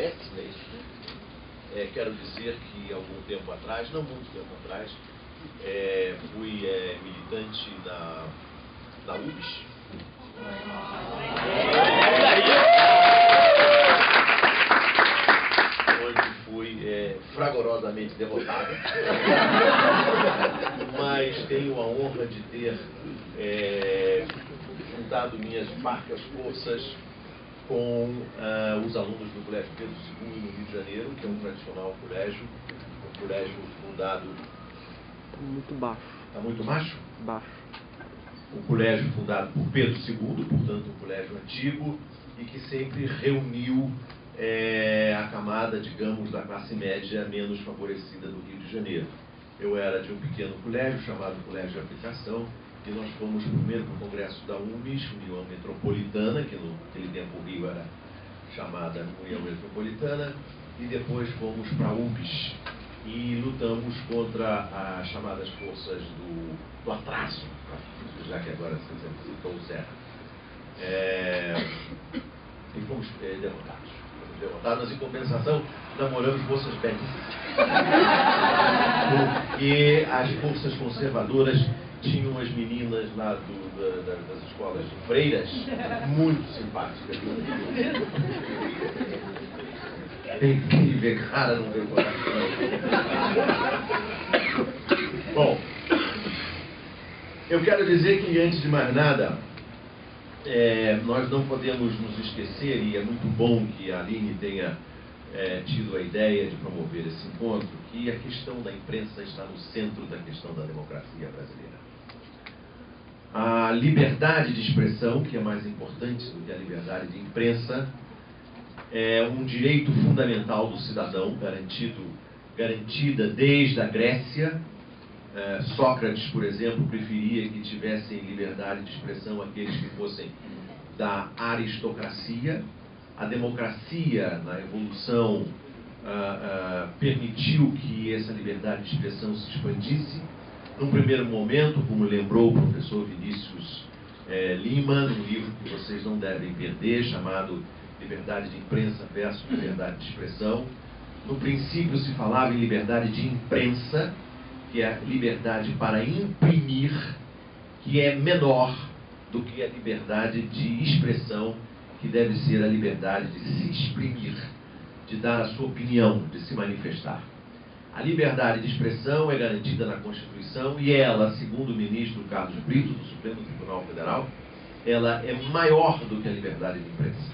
parece, né? Quero dizer que algum tempo atrás, não muito tempo atrás, fui militante na UBS. Onde fui fragorosamente derrotado. Mas tenho a honra de ter juntado minhas parcas forças com os alunos do Colégio Pedro II no Rio de Janeiro, que é um tradicional colégio, um colégio fundado... Muito baixo. Está muito baixo? Baixo. Um colégio fundado por Pedro II, portanto um colégio antigo, e que sempre reuniu a camada, digamos, da classe média menos favorecida do Rio de Janeiro. Eu era de um pequeno colégio chamado Colégio de Aplicação, e nós fomos primeiro para o congresso da UMES, União Metropolitana, que naquele tempo o Rio era chamada União Metropolitana, e depois fomos para a UBS e lutamos contra as chamadas forças do atraso, já que agora se citou o Serra. E fomos derrotados. Mas em compensação namoramos moças belíssimas. Porque as forças conservadoras tinham as meninas lá das escolas de freiras muito simpáticas. Tem que ver cara, não ver coração. Bom, eu quero dizer que, antes de mais nada, nós não podemos nos esquecer, e é muito bom que a Aline tenha tido a ideia de promover esse encontro, que a questão da imprensa está no centro da questão da democracia brasileira. A liberdade de expressão, que é mais importante do que a liberdade de imprensa, é um direito fundamental do cidadão, garantida desde a Grécia. Sócrates, por exemplo, preferia que tivessem liberdade de expressão aqueles que fossem da aristocracia. A democracia, na evolução, permitiu que essa liberdade de expressão se expandisse. Num primeiro momento, como lembrou o professor Vinícius Lima, num livro que vocês não devem perder, chamado Liberdade de Imprensa versus Liberdade de Expressão, no princípio se falava em liberdade de imprensa, que é a liberdade para imprimir, que é menor do que a liberdade de expressão, que deve ser a liberdade de se exprimir, de dar a sua opinião, de se manifestar. A liberdade de expressão é garantida na Constituição e ela, segundo o ministro Carlos Brito, do Supremo Tribunal Federal, ela é maior do que a liberdade de imprensa.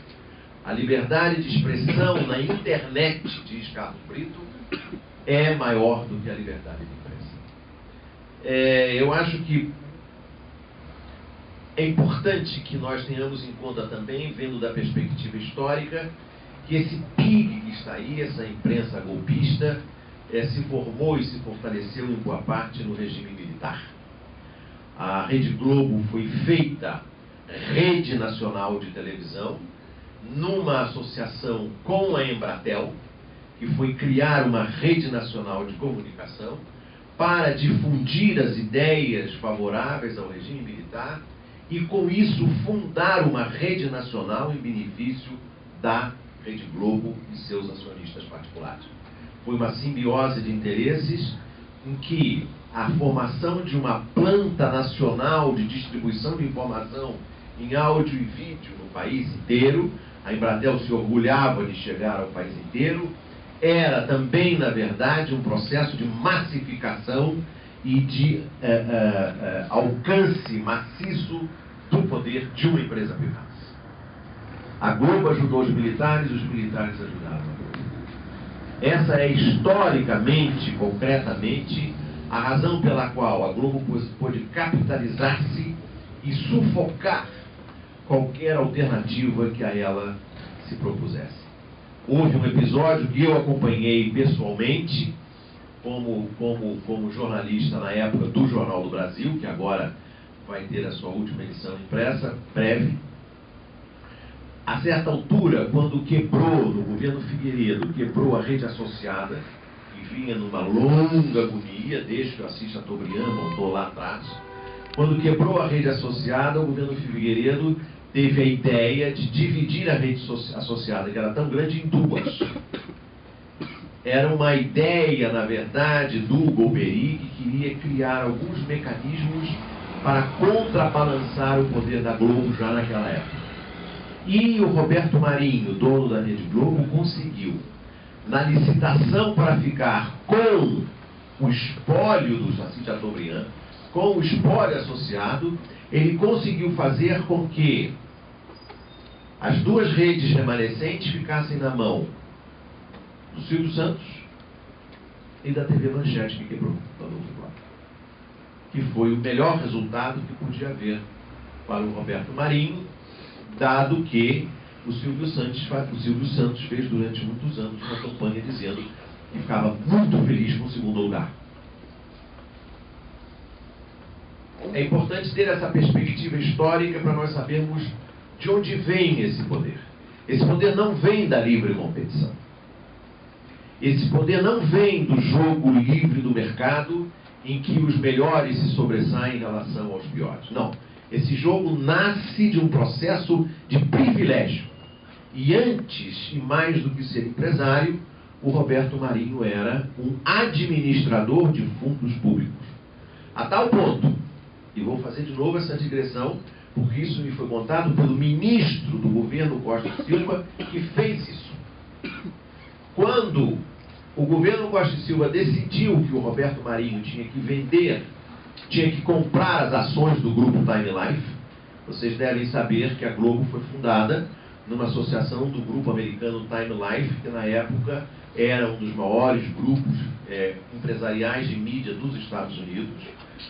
A liberdade de expressão na internet, diz Carlos Brito, é maior do que a liberdade de imprensa. Eu acho que é importante que nós tenhamos em conta também, vendo da perspectiva histórica, que esse PIG que está aí, essa imprensa golpista, se formou e se fortaleceu em boa parte no regime militar. A Rede Globo foi feita Rede Nacional de Televisão, numa associação com a Embratel, que foi criar uma rede nacional de comunicação para difundir as ideias favoráveis ao regime militar e, com isso, fundar uma rede nacional em benefício da Rede Globo e seus acionistas particulares. Foi uma simbiose de interesses em que a formação de uma planta nacional de distribuição de informação em áudio e vídeo no país inteiro, a Embratel se orgulhava de chegar ao país inteiro, era também, na verdade, um processo de massificação e de alcance maciço do poder de uma empresa privada. A Globo ajudou os militares ajudaram a Globo. Essa é historicamente, concretamente, a razão pela qual a Globo pôde capitalizar-se e sufocar qualquer alternativa que a ela se propusesse. Houve um episódio que eu acompanhei pessoalmente, como jornalista na época do Jornal do Brasil, que agora vai ter a sua última edição impressa, breve. A certa altura, quando quebrou, no governo Figueiredo, quebrou a rede associada, que vinha numa longa agonia, desde que o Assis Chateaubriand montou lá atrás, quando quebrou a rede associada, o governo Figueiredo teve a ideia de dividir a rede associada, que era tão grande, em duas. era uma ideia, na verdade, do Golbery, que queria criar alguns mecanismos para contrabalançar o poder da Globo já naquela época. E o Roberto Marinho, dono da Rede Globo, conseguiu, na licitação para ficar com o espólio do Saci Chateaubriand, com o espólio associado, ele conseguiu fazer com que as duas redes remanescentes ficassem na mão do Silvio Santos e da TV Manchete, que quebrou da Globo, que foi o melhor resultado que podia haver para o Roberto Marinho, dado que o Silvio Santos fez durante muitos anos uma campanha dizendo que ficava muito feliz com o segundo lugar. É importante ter essa perspectiva histórica para nós sabermos de onde vem esse poder. Esse poder não vem da livre competição. Esse poder não vem do jogo livre do mercado, em que os melhores se sobressaem em relação aos piores. Não. Esse jogo nasce de um processo de privilégio. E antes, e mais do que ser empresário, o Roberto Marinho era um administrador de fundos públicos. A tal ponto, e vou fazer de novo essa digressão, porque isso me foi contado pelo ministro do governo Costa e Silva, que fez isso. Quando o governo Costa e Silva decidiu que o Roberto Marinho tinha que vender, tinha que comprar as ações do grupo Time Life, vocês devem saber que a Globo foi fundada numa associação do grupo americano Time Life, que na época era um dos maiores grupos empresariais de mídia dos Estados Unidos,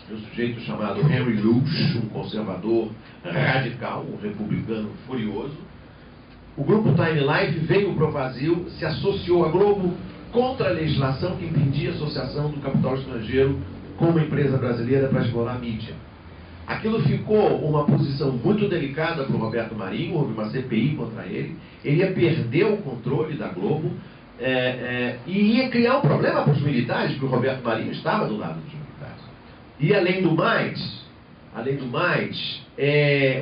de um sujeito chamado Henry Luce, um conservador radical, um republicano furioso. O grupo Time Life veio para o Brasil, se associou à Globo contra a legislação que impedia a associação do capital estrangeiro com uma empresa brasileira para explorar a mídia. Aquilo ficou uma posição muito delicada para o Roberto Marinho, houve uma CPI contra ele, ele ia perder o controle da Globo e ia criar um problema para os militares, porque o Roberto Marinho estava do lado dos militares. E além do mais,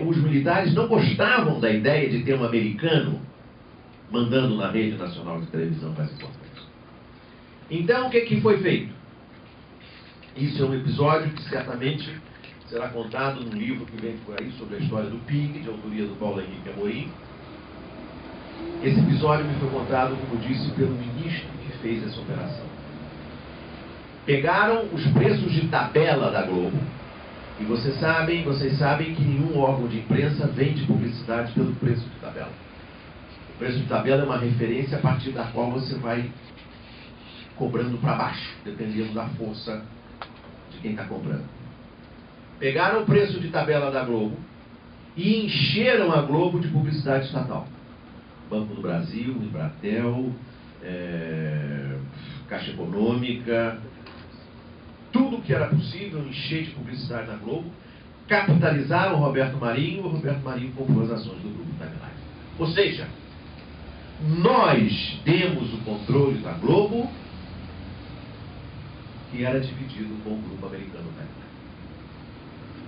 os militares não gostavam da ideia de ter um americano mandando na rede nacional de televisão mais importante. Então, o que foi feito? Isso é um episódio que certamente será contado num livro que vem por aí sobre a história do PIG, de autoria do Paulo Henrique Amorim. Esse episódio me foi contado, como disse, pelo ministro que fez essa operação. Pegaram os preços de tabela da Globo, e vocês sabem que nenhum órgão de imprensa vende publicidade pelo preço de tabela. O preço de tabela é uma referência a partir da qual você vai cobrando para baixo, dependendo da força de quem está comprando. Pegaram o preço de tabela da Globo e encheram a Globo de publicidade estatal. Banco do Brasil, Embratel, Caixa Econômica, tudo que era possível encher de publicidade na Globo, capitalizaram o Roberto Marinho, o Roberto Marinho comprou as ações do grupo Time Life. Ou seja, nós demos o controle da Globo, que era dividido com o grupo americano Time Life.